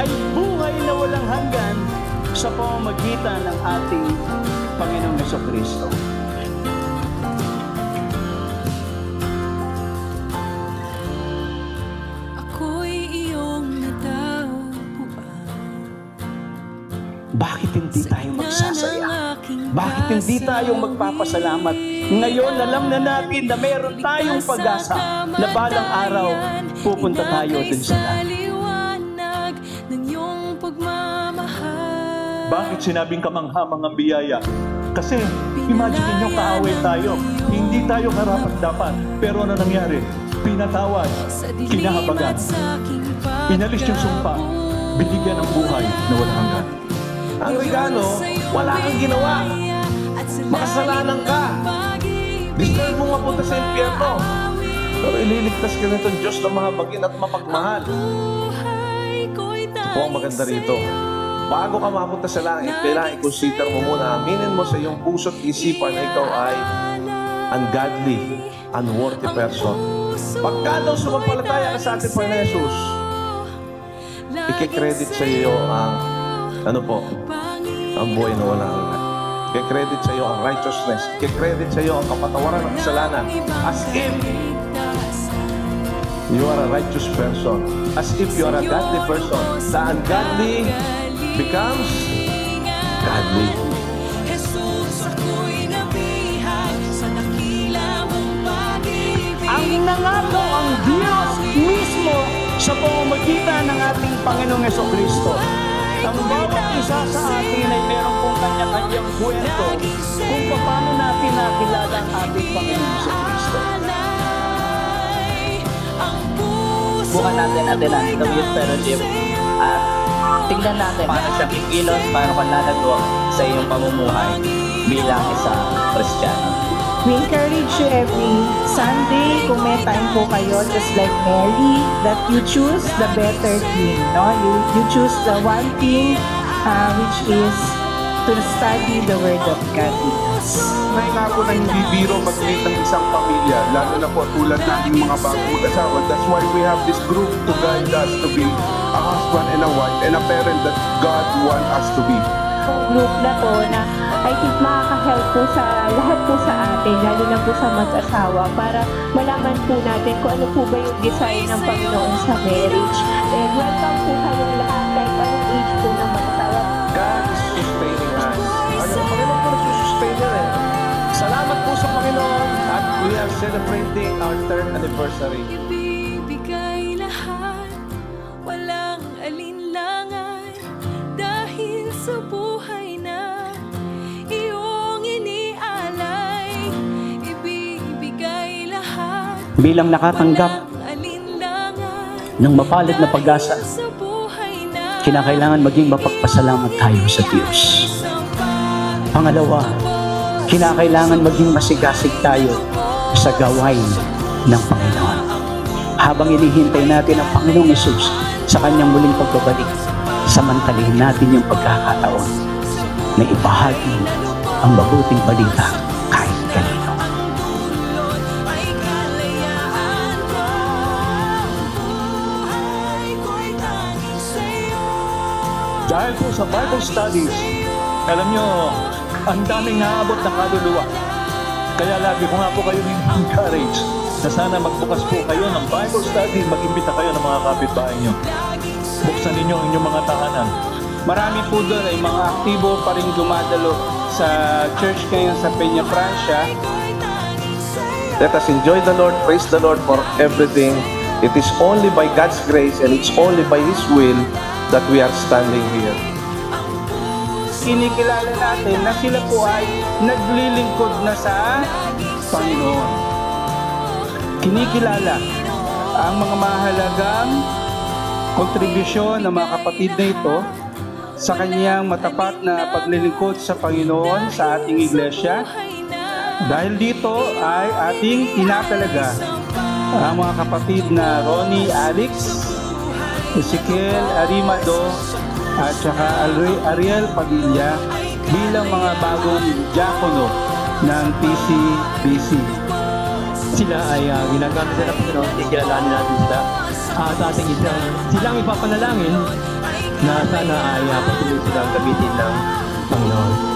ay buhay na walang hanggan sa pamamagitan ng ating Panginoong Jesucristo. Bakit hindi tayo magsasaya? Bakit hindi tayo magpapasalamat? Ngayon, alam na natin na meron tayong pag-asa na balang araw pupunta tayo dun sa langit. Bakit sinabing kamangha-mangang biyaya? Kasi, imagine niyo kaaway tayo. Hindi tayo karapat-dapat. Pero ano nangyari? Pinatawad, kinahabagan. Inalis yung sumpa, binigyan ng buhay na walang hanggan. Ang regalo, wala kang ginawa. Makasalanan ka. Deserve mo mapunta sa impyerno. Pero ililigtas ka nitong Diyos na mahabagin at mapagmahal. Ito ang maganda rito. Bago ka mapunta sa langit, kailangan i-consider mo muna, aminin mo sa iyong puso't isipan na ikaw ay ungodly, unworthy person. Pagka daw sumampalataya ka sa ating Panginoon Jesus, i-credit sa iyo ang ang buhay na walang hanggan. I-credit sa iyo ang righteousness. I-credit sa iyo ang kapatawaran ng kasalanan. As if you are a righteous person. As if you are a godly person. The ungodly becomes godly. Ang nangako ang Diyos mismo sa pamamagitan ng ating Panginoong Jesucristo. Ang bawat isa sa atin ay meron pong kanya-kanyang kwento kung paano natin nakilala ang ating Panginoong Jesucristo. Bukan natin ang youth fellowship at tingnan natin paano siya kikilos, paano ka lalagawa sa iyong pamumuhay bilang isang Kristiyano. We encourage you every Sunday, kung may time po kayo, just like Mary, that you choose the better thing. No? You choose the one thing which is to study the Word of God. May nga po na hindi biro mag-lead ng isang pamilya, lalo na po tulad nating mga bagong asawa. That's why we have this group to guide us to be a husband and a wife and a parent that God wants us to be. Group na to na I think makaka-help po sa lahat po sa atin, lalo na po sa mag-asawa, para malaman po natin kung ano po ba yung design ng Panginoon sa marriage. And welcome po kayong lahat, kahit anong age po ng mag-asawa. God is sustaining us. Ang Panginoon po nagsustain na rin. Salamat po sa Panginoon at we are celebrating our 3rd anniversary. Ibibigay lahat, walang alinlangan, dahil sa buhay na iyong inialay. Ibibigay lahat, Bilang nakatanggap ng mapalad na pag-asa, kinakailangan maging mapagpasalamat tayo sa Diyos. Pangalawa, kinakailangan maging masigasig tayo sa gawain ng Panginoon. Habang inihintay natin ang Panginoong Hesus sa kanyang muling pagbabalik, samantalahin natin yung pagkakataon na ibahagi ang mabuting balita kahit kanino. Dahil po sa Bible studies, alam nyo, ang daming naabot na kaluluwa. Kaya lagi ko nga po kayo encourage na sana magbukas po kayo ng Bible study, mag-imbita kayo ng mga kapitbahay nyo. Buksan ninyo ang inyong mga tahanan. Marami po doon ay mga aktibo pa rin dumadalo sa church ngayon sa Peña Francia. Let us enjoy the Lord, praise the Lord for everything. It is only by God's grace and it's only by His will that we are standing here. Kinikilala natin na sila po ay naglilingkod na sa Panginoon. Kinikilala ang mga mahalagang kontribusyon ng mga kapatid na ito sa kanyang matapat na paglilingkod sa Panginoon sa ating iglesia. Dahil dito ay ating tinatalaga ang mga kapatid na Ronnie Alex, Ezekiel Arimado, at saka Ariel Padilla bilang mga bagong diakono ng PCBC. Sila ay ginagamit nila ng Panginoon, ikilalanin natin sila. At ating silang ipapanalangin na sana ay patuloy silang gamitin ng Panginoon.